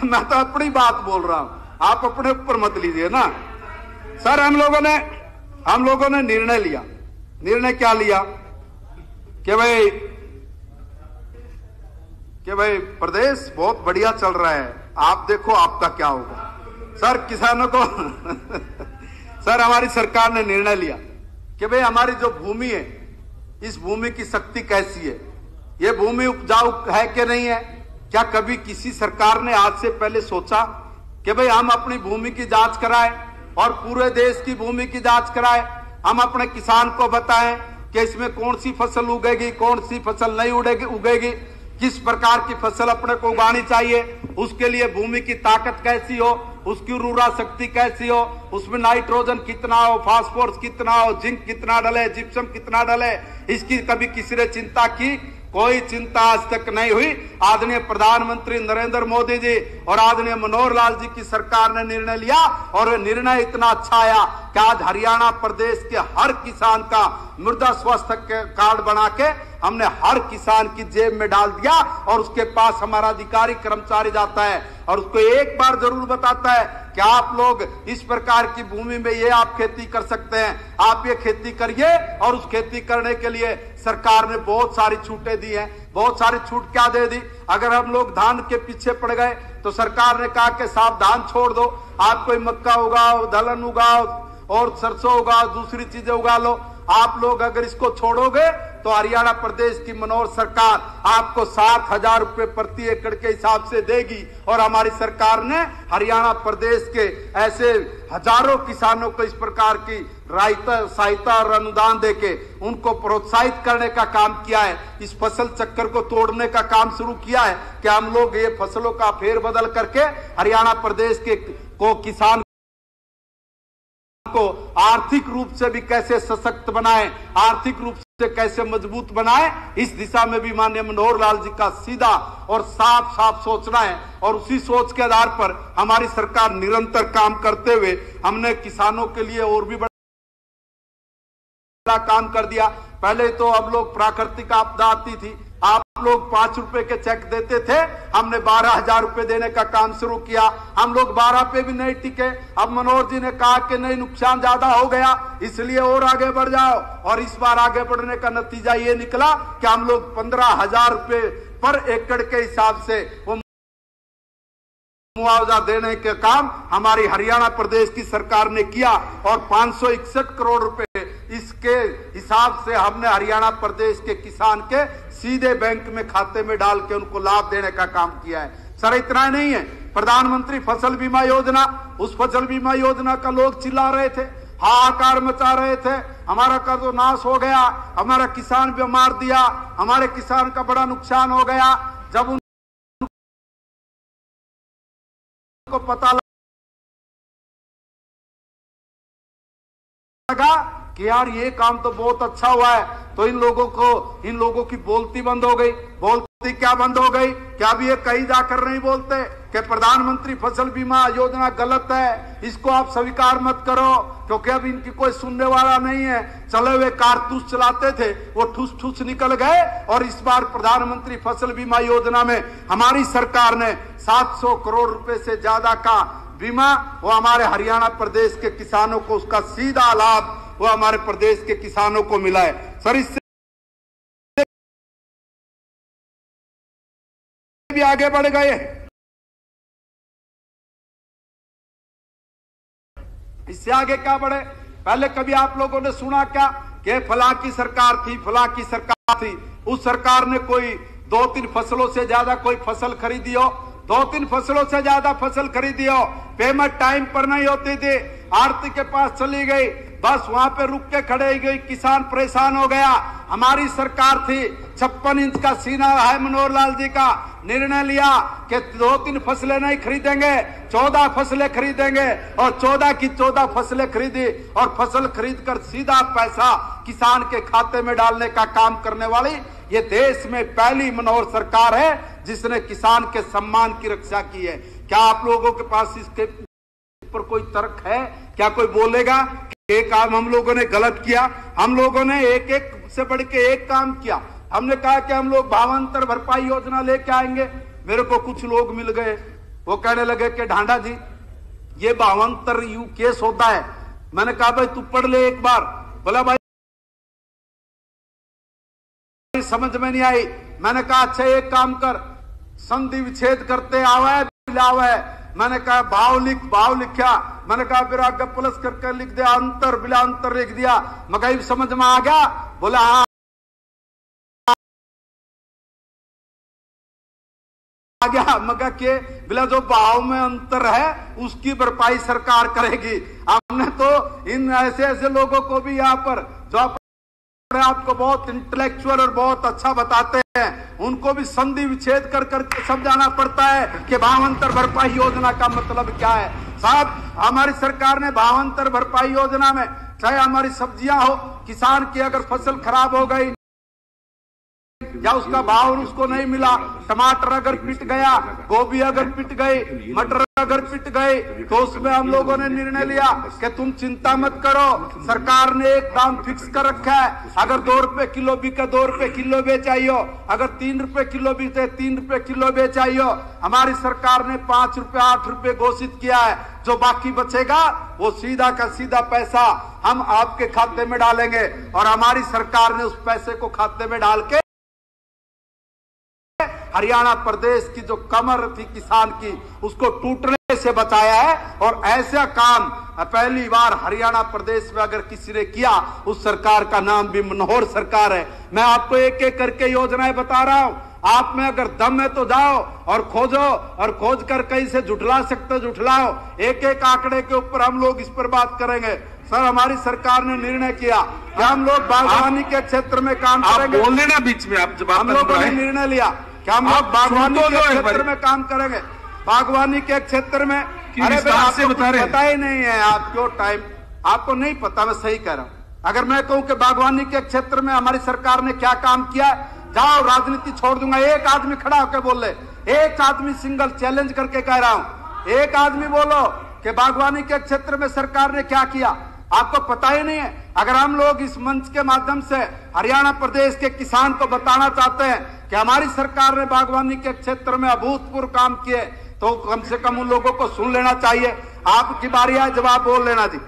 मैं तो अपनी बात बोल रहा हूं, आप अपने ऊपर मत लीजिए ना। सर हम लोगों ने निर्णय लिया। निर्णय क्या लिया कि भाई प्रदेश बहुत बढ़िया चल रहा है, आप देखो आपका क्या होगा। सर किसानों को सर हमारी सरकार ने निर्णय लिया कि भाई हमारी जो भूमि है, इस भूमि की शक्ति कैसी है, ये भूमि उपजाऊ है कि नहीं है? क्या कभी किसी सरकार ने आज से पहले सोचा कि भाई हम अपनी भूमि की जांच कराएं और पूरे देश की भूमि की जांच कराएं? हम अपने किसान को बताएं कि इसमें कौन सी फसल उगेगी, कौन सी फसल नहीं उगेगी, किस प्रकार की फसल अपने को उगानी चाहिए, उसके लिए भूमि की ताकत कैसी हो, उसकी उर्वरा शक्ति कैसी हो, उसमें नाइट्रोजन कितना हो, फास्फोरस कितना हो, जिंक कितना डले, जिप्सम कितना डले, इसकी कभी किसी ने चिंता की? कोई चिंता आज तक नहीं हुई। आदरणीय प्रधानमंत्री नरेंद्र मोदी जी और आदरणीय मनोहर लाल जी की सरकार ने निर्णय लिया, और निर्णय इतना अच्छा आया कि आज हरियाणा प्रदेश के हर किसान का मृदा स्वास्थ्य कार्ड बना के हमने हर किसान की जेब में डाल दिया, और उसके पास हमारा अधिकारी कर्मचारी जाता है और उसको एक बार जरूर बताता है कि आप लोग इस प्रकार की भूमि में ये आप खेती कर सकते हैं, आप ये खेती करिए, और उस खेती करने के लिए सरकार ने बहुत सारी छूटें दी हैं। बहुत सारी छूट क्या दे दी? अगर हम लोग धान के पीछे पड़ गए तो सरकार ने कहा कि साहब धान छोड़ दो, आप कोई मक्का उगाओ, दलहन उगाओ और सरसों उगाओ, दूसरी चीजें उगा लो। आप लोग अगर इसको छोड़ोगे तो हरियाणा प्रदेश की मनोहर सरकार आपको 7,000 रुपए प्रति एकड़ के हिसाब से देगी। और हमारी सरकार ने हरियाणा प्रदेश के ऐसे हजारों किसानों को इस प्रकार की सहायता और अनुदान देके उनको प्रोत्साहित करने का काम किया है। इस फसल चक्कर को तोड़ने का काम शुरू किया है कि हम लोग ये फसलों का फेरबदल करके हरियाणा प्रदेश के को किसान को आर्थिक रूप से भी कैसे सशक्त बनाएं, आर्थिक रूप से कैसे मजबूत बनाएं, इस दिशा में भी माननीय मनोहर लाल जी का सीधा और साफ साफ सोचना है। और उसी सोच के आधार पर हमारी सरकार निरंतर काम करते हुए हमने किसानों के लिए और भी बड़ा काम कर दिया। पहले तो अब लोग प्राकृतिक आपदा आती थी, आप लोग 5 रुपए के चेक देते थे, हमने 12,000 रुपए देने का काम शुरू किया। हम लोग 12 पे भी नहीं टिके। अब मनोहर जी ने कहा कि नहीं, नुकसान ज्यादा हो गया, इसलिए और आगे बढ़ जाओ। और इस बार आगे बढ़ने का नतीजा ये निकला कि हम लोग 15,000 रुपए पर एकड़ के हिसाब से वो मुआवजा देने के काम हमारी हरियाणा प्रदेश की सरकार ने किया। और 561 करोड़ रुपए इसके हिसाब से हमने हरियाणा प्रदेश के किसान के सीधे बैंक में खाते में डाल के उनको लाभ देने का काम किया है। सर इतना नहीं है, प्रधानमंत्री फसल बीमा योजना, उस फसल बीमा योजना का लोग चिल्ला रहे थे, हाहाकार मचा रहे थे, हमारा कर्ज नाश हो गया, हमारा किसान भी मार दिया, हमारे किसान का बड़ा नुकसान हो गया। जब उनको पता लगा कि यार ये काम तो बहुत अच्छा हुआ है, तो इन लोगों की बोलती बंद हो गई। बोलती क्या बंद हो गई? क्या अब ये कहीं जाकर नहीं बोलते कि प्रधानमंत्री फसल बीमा योजना गलत है, इसको आप स्वीकार मत करो, क्योंकि अब इनकी कोई सुनने वाला नहीं है। चले हुए कारतूस चलाते थे, वो ठुस ठुस निकल गए। और इस बार प्रधानमंत्री फसल बीमा योजना में हमारी सरकार ने 700 करोड़ रुपए से ज्यादा का बीमा वो हमारे हरियाणा प्रदेश के किसानों को, उसका सीधा लाभ वो हमारे प्रदेश के किसानों को मिला है। सर इससे भी आगे बढ़ गए। इससे आगे क्या बढ़े? पहले कभी आप लोगों ने सुना क्या कि फलां की सरकार थी, फलां की सरकार थी, उस सरकार ने कोई 2-3 फसलों से ज्यादा कोई फसल खरीदी हो, 2-3 फसलों से ज्यादा फसल खरीदी हो, पेमेंट टाइम पर नहीं होती थी, आरती के पास चली गई, बस वहां पे रुक के खड़े गई, किसान परेशान हो गया। हमारी सरकार थी, 56 इंच का सीना है मनोहर लाल जी का, निर्णय लिया कि 2-3 फसलें नहीं खरीदेंगे, 14 फसलें खरीदेंगे। और 14 की 14 फसलें खरीदी और फसल खरीद कर सीधा पैसा किसान के खाते में डालने का काम करने वाली ये देश में पहली मनोहर सरकार है जिसने किसान के सम्मान की रक्षा की है। क्या आप लोगों के पास इसके पर कोई तर्क है? क्या कोई बोलेगा कि एक काम हम लोगों ने गलत किया? हम लोगों ने एक से बढ़ के एक काम किया। हमने कहा कि हम लोग भावांतर भरपाई योजना लेके आएंगे। मेरे को कुछ लोग मिल गए, वो कहने लगे कि ढांडा जी ये भावांतर यू केस होता है। मैंने कहा भाई तू पढ़ ले एक बार। बोला भाई समझ में नहीं आई। मैंने कहा अच्छा एक काम कर, संधि विच्छेद करते आवे बिलावे। मैंने कहा भाव लिखा। मैंने कहा फिर आगे प्लस करके लिख दिया, अंतर बिला अंतर लिख दिया। मगर समझ में आ गया? बोला हाँ आ गया। मगर के बिला जो भाव में अंतर है उसकी भरपाई सरकार करेगी। हमने तो इन ऐसे लोगों को भी यहाँ पर जो आपको बहुत इंटेलेक्चुअल और बहुत अच्छा बताते हैं, उनको भी संधि विच्छेद कर करके समझाना पड़ता है कि भावांतर भरपाई योजना का मतलब क्या है। साहब हमारी सरकार ने भावांतर भरपाई योजना में चाहे हमारी सब्जियां हो, किसान की अगर फसल खराब हो गई या उसका भाव उसको नहीं मिला, टमाटर अगर पिट गया, गोभी अगर पिट गई, मटर अगर पिट गए तो उसमें हम लोगों ने निर्णय लिया कि तुम चिंता मत करो, सरकार ने एक दाम फिक्स कर रखा है। अगर 2 रुपए किलो बिके 2 रुपए किलो बेचाइयो, अगर 3 रुपए किलो बिके 3 रुपए किलो बेचाइयो। हमारी सरकार ने 5 रुपए 8 रुपए घोषित किया है। जो बाकी बचेगा वो सीधा का सीधा पैसा हम आपके खाते में डालेंगे और हमारी सरकार ने उस पैसे को खाते में डाल के हरियाणा प्रदेश की जो कमर थी किसान की उसको टूटने से बचाया है। और ऐसा काम पहली बार हरियाणा प्रदेश में अगर किसी ने किया, उस सरकार का नाम भी मनोहर सरकार है। मैं आपको एक एक करके योजनाएं बता रहा हूं। आप में अगर दम है तो जाओ और खोजो, और खोज कर कहीं से जुटला सकते जुटलाओ। एक एक आंकड़े के ऊपर हम लोग इस पर बात करेंगे। सर, हमारी सरकार ने निर्णय किया कि हम लोग बागवानी के क्षेत्र में काम करेंगे। बोल लेना बीच में आप, जब हम लोगों ने निर्णय लिया कि हम लोग बागवानी के क्षेत्र में काम करेंगे। बागवानी के क्षेत्र में अरे आपको पता ही नहीं है, आप क्यों टाइम आपको नहीं पता। मैं सही कह रहा हूं। अगर मैं कहूं कि बागवानी के क्षेत्र में हमारी सरकार ने क्या काम किया, जाओ राजनीति छोड़ दूंगा। एक आदमी खड़ा होकर बोल ले, एक आदमी सिंगल चैलेंज करके कह रहा हूं, एक आदमी बोलो कि बागवानी के क्षेत्र में सरकार ने क्या किया। आपको पता ही नहीं है। अगर हम लोग इस मंच के माध्यम से हरियाणा प्रदेश के किसान को बताना चाहते हैं कि हमारी सरकार ने बागवानी के क्षेत्र में अभूतपूर्व काम किए, तो कम से कम उन लोगों को सुन लेना चाहिए। आपकी बारी है, जवाब बोल लेना जी।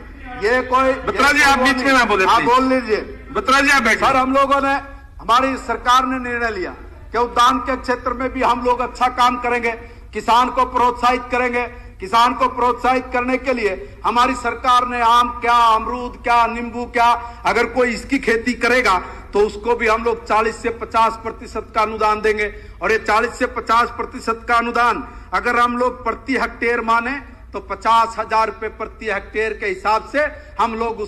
ये कोई बत्रा जी आप बीच में ना बोले, आप बोल लीजिए। बत्रा जी आप बैठिए। सर, हम लोगों ने हमारी सरकार ने निर्णय लिया कि उद्यान के क्षेत्र में भी हम लोग अच्छा काम करेंगे, किसान को प्रोत्साहित करेंगे। किसान को प्रोत्साहित करने के लिए हमारी सरकार ने आम क्या, अमरूद क्या, नींबू क्या, अगर कोई इसकी खेती करेगा तो उसको भी हम लोग 40 से 50% का अनुदान देंगे। और ये 40 से 50% का अनुदान अगर हम लोग प्रति हेक्टेयर माने तो 50,000 रुपए प्रति हेक्टेयर के हिसाब से हम लोग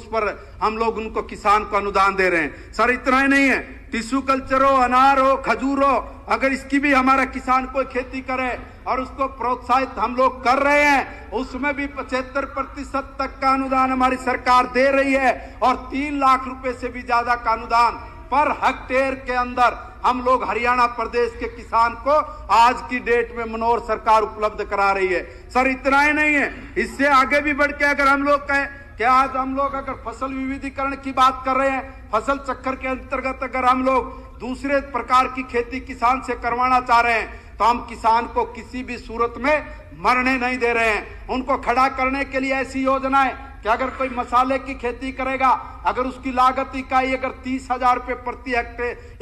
उनको किसान को अनुदान दे रहे हैं। सर, इतना ही नहीं है, टिश्यू कल्चर हो, अनार हो, खजूर हो, अगर इसकी भी हमारा किसान कोई खेती करे और उसको प्रोत्साहित हम लोग कर रहे हैं, उसमें भी 75% तक का अनुदान हमारी सरकार दे रही है। और 3 लाख रुपए से भी ज्यादा का अनुदान पर हेक्टेयर के अंदर हम लोग हरियाणा प्रदेश के किसान को आज की डेट में मनोहर सरकार उपलब्ध करा रही है। सर, इतना ही नहीं है, इससे आगे भी बढ़ के अगर हम लोग कहें कि आज हम लोग अगर फसल विविधीकरण की बात कर रहे हैं, फसल चक्कर के अंतर्गत अगर हम लोग दूसरे प्रकार की खेती किसान से करवाना चाह रहे हैं, तो हम किसान को किसी भी सूरत में मरने नहीं दे रहे हैं। उनको खड़ा करने के लिए ऐसी योजनाएं कि अगर कोई मसाले की खेती करेगा, अगर उसकी लागत इकाई अगर 30,000 रुपए प्रति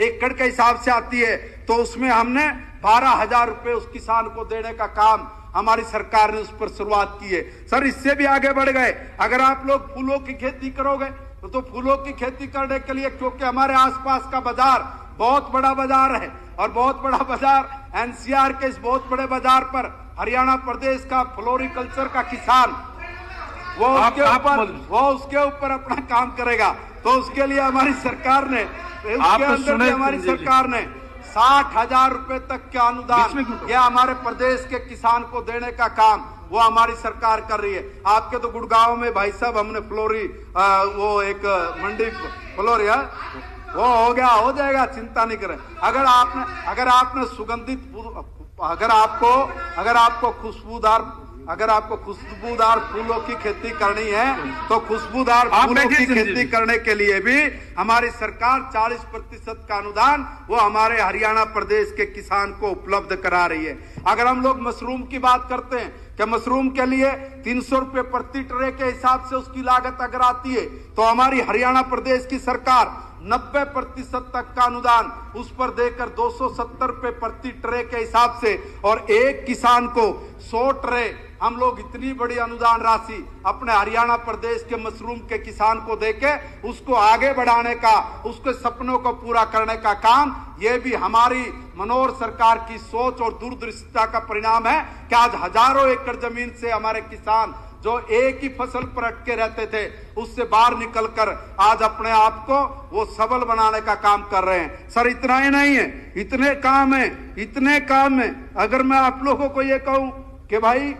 एकड़ के हिसाब से आती है, तो उसमें हमने 12,000 रुपए उस किसान को देने का काम हमारी सरकार ने उस पर शुरुआत की है। सर, इससे भी आगे बढ़ गए। अगर आप लोग फूलों की खेती करोगे तो फूलों की खेती करने के लिए, क्योंकि हमारे आसपास का बाजार बहुत बड़ा बाजार है और बहुत बड़ा बाजार एनसीआर के इस बहुत बड़े बाजार पर हरियाणा प्रदेश का फ्लोरिकल्चर का किसान वो उसके ऊपर अपना काम करेगा। तो उसके लिए हमारी सरकार ने, उसके अंदर भी हमारी सरकार ने 60,000 रुपए तक के अनुदान या हमारे प्रदेश के किसान को देने का काम वो हमारी सरकार कर रही है। आपके तो गुड़गांव में भाई साहब हमने वो एक मंडी फ्लोरी है, वो हो गया, हो जाएगा, चिंता नहीं करें। अगर आपने सुगंधित, अगर आपको खुशबूदार फूलों की खेती करनी है तो खुशबूदार फूलों की खेती करने के लिए भी हमारी सरकार 40% का अनुदान वो हमारे हरियाणा प्रदेश के किसान को उपलब्ध करा रही है। अगर हम लोग मशरूम की बात करते हैं कि मशरूम के लिए 300 रुपए प्रति ट्रे के हिसाब से उसकी लागत अगर आती है, तो हमारी हरियाणा प्रदेश की सरकार 90% तक का अनुदान उस पर देकर 270 रुपए प्रति ट्रे के हिसाब से, और एक किसान को 100 ट्रे हम लोग इतनी बड़ी अनुदान राशि अपने हरियाणा प्रदेश के मशरूम के किसान को देके उसको आगे बढ़ाने का, उसके सपनों को पूरा करने का काम, ये भी हमारी मनोहर सरकार की सोच और दूरदृष्टिता का परिणाम है कि आज हजारों एकड़ जमीन से हमारे किसान जो एक ही फसल पर अटके रहते थे, उससे बाहर निकलकर आज अपने आप को वो सबल बनाने का काम कर रहे हैं। सर, इतना ही नहीं है, इतने काम है। अगर मैं आप लोगों को ये कहूं कि भाई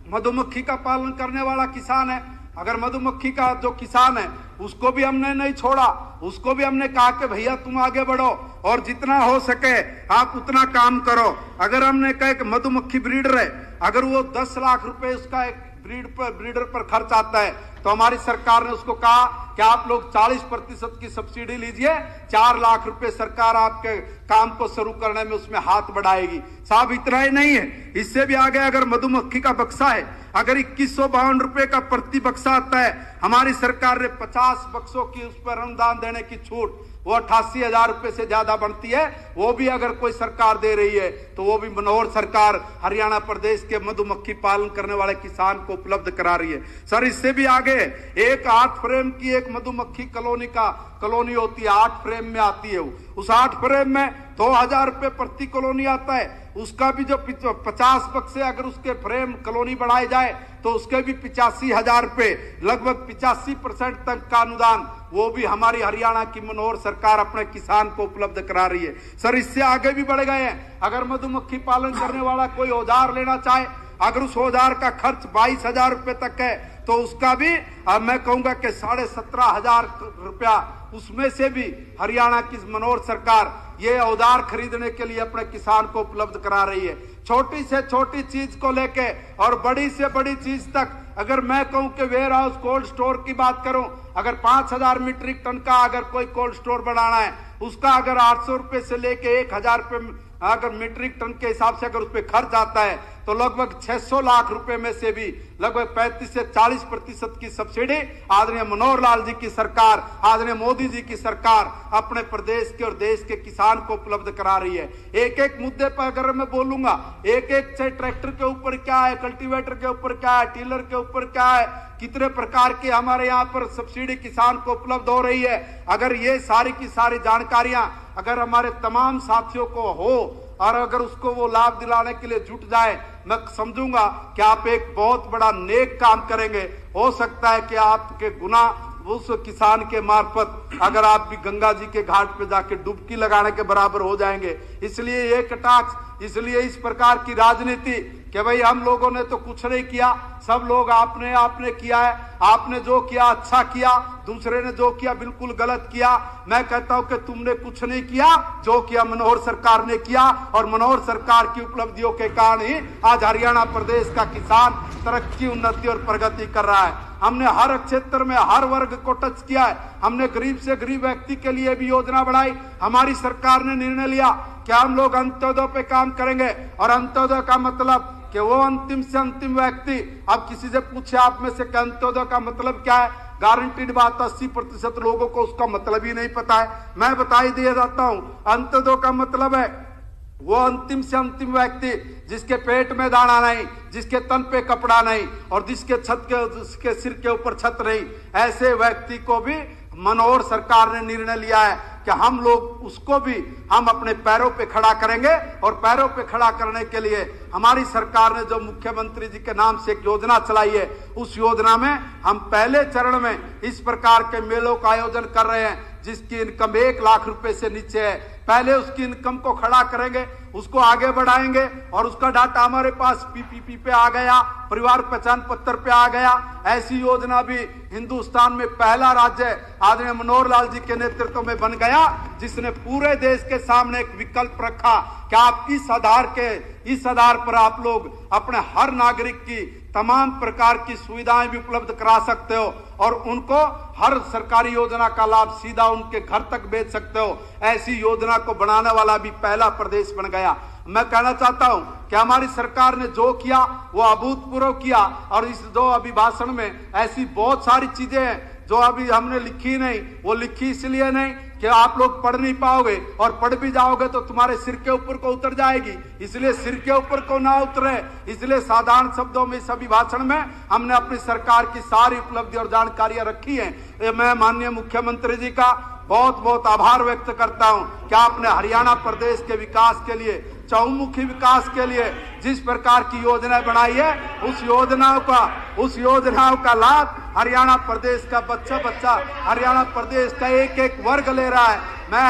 मधुमक्खी का पालन करने वाला किसान है, अगर मधुमक्खी का जो किसान है उसको भी हमने नहीं छोड़ा, उसको भी हमने कहा कि भैया तुम आगे बढ़ो और जितना हो सके आप उतना काम करो। अगर हमने कहा कि मधुमक्खी ब्रीडर है, अगर वो 10 लाख रुपए उसका एक ब्रीडर पर खर्च आता है, तो हमारी सरकार ने उसको कहा कि आप लोग 40% की सब्सिडी लीजिए, 4 लाख रुपए सरकार आपके काम को शुरू करने में उसमें हाथ बढ़ाएगी। साहब इतना ही नहीं है, इससे भी आगे अगर मधुमक्खी का बक्सा है, अगर 2152 रुपए का प्रति बक्सा आता है, हमारी सरकार ने 50 बक्सों की उस पर अनुदान देने की छूट, वो 88,000 रुपए से ज्यादा बनती है, वो भी अगर कोई सरकार दे रही है तो वो भी मनोहर सरकार हरियाणा प्रदेश के मधुमक्खी पालन करने वाले किसान को उपलब्ध करा रही है। सर इससे भी आगे एक 8 फ्रेम की एक मधुमक्खी कॉलोनी होती है, 8 फ्रेम में आती है वो, उस 8 फ्रेम में 2000 रुपए प्रति कॉलोनी आता है। उसका भी जो 50 बक्से अगर उसके फ्रेम कॉलोनी बढ़ाए जाए तो उसके भी 85,000 रुपए, लगभग 85% तक का अनुदान वो भी हमारी हरियाणा की मनोहर सरकार अपने किसान को उपलब्ध करा रही है। सर इससे आगे भी बढ़ गए हैं, अगर मधुमक्खी पालन करने वाला कोई औजार लेना चाहे, अगर उस औजार का खर्च 22,000 रुपए तक है तो उसका भी मैं कहूंगा कि 17,500 रुपया उसमें से भी हरियाणा की मनोहर सरकार ये औजार खरीदने के लिए अपने किसान को उपलब्ध करा रही है। छोटी से छोटी चीज को लेके और बड़ी से बड़ी चीज तक, अगर मैं कहूं कि वेयर हाउस कोल्ड स्टोर की बात करूं, अगर 5,000 मीट्रिक टन का अगर कोई कोल्ड स्टोर बनाना है, उसका अगर 800 रुपए से लेके 1,000 रुपए अगर मीट्रिक टन के हिसाब से अगर उस पर खर्च आता है तो लगभग 600 लाख रुपए में से भी लगभग 35 से 40% की सब्सिडी आदरणीय मनोहर लाल जी की सरकार, आदरणीय मोदी जी की सरकार अपने प्रदेश के और देश के किसान को उपलब्ध करा रही है। एक एक मुद्दे पर अगर मैं बोलूंगा, एक एक से ट्रैक्टर के ऊपर क्या है, कल्टीवेटर के ऊपर क्या है, टिलर के ऊपर क्या है, कितने प्रकार की हमारे यहाँ पर सब्सिडी किसान को उपलब्ध हो रही है, अगर ये सारी की सारी जानकारियां अगर हमारे तमाम साथियों को हो और अगर उसको वो लाभ दिलाने के लिए जुट जाए, मैं समझूंगा कि आप एक बहुत बड़ा नेक काम करेंगे। हो सकता है कि आपके गुना उस किसान के मार्फत अगर आप भी गंगा जी के घाट पे जाके डुबकी लगाने के बराबर हो जाएंगे। इसलिए ये कटाक्ष, इसलिए इस प्रकार की राजनीति कि भाई हम लोगों ने तो कुछ नहीं किया, सब लोग आपने किया है, आपने जो किया अच्छा किया, दूसरे ने जो किया बिल्कुल गलत किया। मैं कहता हूं कि तुमने कुछ नहीं किया, जो किया मनोहर सरकार ने किया, और मनोहर सरकार की उपलब्धियों के कारण ही आज हरियाणा प्रदेश का किसान तरक्की, उन्नति और प्रगति कर रहा है। हमने हर क्षेत्र में हर वर्ग को टच किया है, हमने गरीब से गरीब व्यक्ति के लिए भी योजना बढ़ाई। हमारी सरकार ने निर्णय लिया कि हम लोग अंत्योदय पे काम करेंगे, और अंत्योदय का मतलब कि वो अंतिम से अंतिम व्यक्ति, अब किसी से पूछे आप में से अंत्योदय का मतलब क्या है, गारंटीड बात 80% लोगों को उसका मतलब ही नहीं पता है। मैं बता ही दिया जाता हूं, अंत्योदय का मतलब है वो अंतिम से अंतिम व्यक्ति जिसके पेट में दाना नहीं, जिसके तन पे कपड़ा नहीं, और जिसके सिर के ऊपर छत नहीं, ऐसे व्यक्ति को भी मनोहर सरकार ने निर्णय लिया है कि हम लोग उसको भी हम अपने पैरों पे खड़ा करेंगे। और पैरों पे खड़ा करने के लिए हमारी सरकार ने जो मुख्यमंत्री जी के नाम से एक योजना चलाई है, उस योजना में हम पहले चरण में इस प्रकार के मेलों का आयोजन कर रहे हैं जिसकी इनकम 1 लाख रुपए से नीचे है। पहले उसकी इनकम को खड़ा करेंगे, उसको आगे बढ़ाएंगे, और उसका डाटा हमारे पास पीपीपी पे आ गया, परिवार पहचान पत्र पे आ गया। ऐसी योजना भी हिंदुस्तान में पहला राज्य आदरणीय मनोहर लाल जी के नेतृत्व में बन गया, जिसने पूरे देश के सामने एक विकल्प रखा कि आप इस आधार पर आप लोग अपने हर नागरिक की तमाम प्रकार की सुविधाएं भी उपलब्ध करा सकते हो, और उनको हर सरकारी योजना का लाभ सीधा उनके घर तक भेज सकते हो। ऐसी योजना को बनाने वाला भी पहला प्रदेश बन गया। मैं कहना चाहता हूं कि हमारी सरकार ने जो किया वो अभूतपूर्व किया, और इस दो अभिभाषण में ऐसी बहुत सारी चीजें हैं जो अभी हमने लिखी नहीं। वो लिखी इसलिए नहीं कि आप लोग पढ़ नहीं पाओगे, और पढ़ भी जाओगे तो तुम्हारे सिर के ऊपर को उतर जाएगी, इसलिए सिर के ऊपर को ना उतरे, इसलिए साधारण शब्दों में इस अभिभाषण में हमने अपनी सरकार की सारी उपलब्धि और जानकारियां रखी हैं। मैं माननीय मुख्यमंत्री जी का बहुत बहुत आभार व्यक्त करता हूं कि आपने हरियाणा प्रदेश के विकास के लिए, चहुमुखी विकास के लिए जिस प्रकार की योजनाएं बनाई है, उस योजनाओं का लाभ हरियाणा प्रदेश का बच्चा हरियाणा प्रदेश का एक एक वर्ग ले रहा है। मैं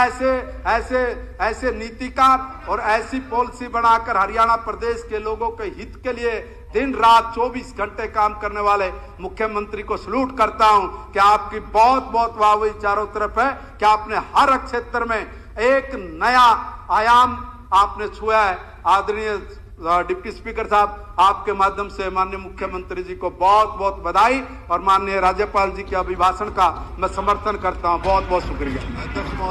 ऐसे नीतिकार और ऐसी पॉलिसी बनाकर हरियाणा प्रदेश के लोगों के हित के लिए दिन रात 24 घंटे काम करने वाले मुख्यमंत्री को सलूट करता हूं कि आपकी बहुत बहुत वाहवाही चारों तरफ है कि आपने हर क्षेत्र में एक नया आयाम आपने छुआ है। आदरणीय डिप्टी स्पीकर साहब, आपके माध्यम से माननीय मुख्यमंत्री जी को बहुत बहुत बधाई और माननीय राज्यपाल जी के अभिभाषण का मैं समर्थन करता हूं। बहुत बहुत शुक्रिया।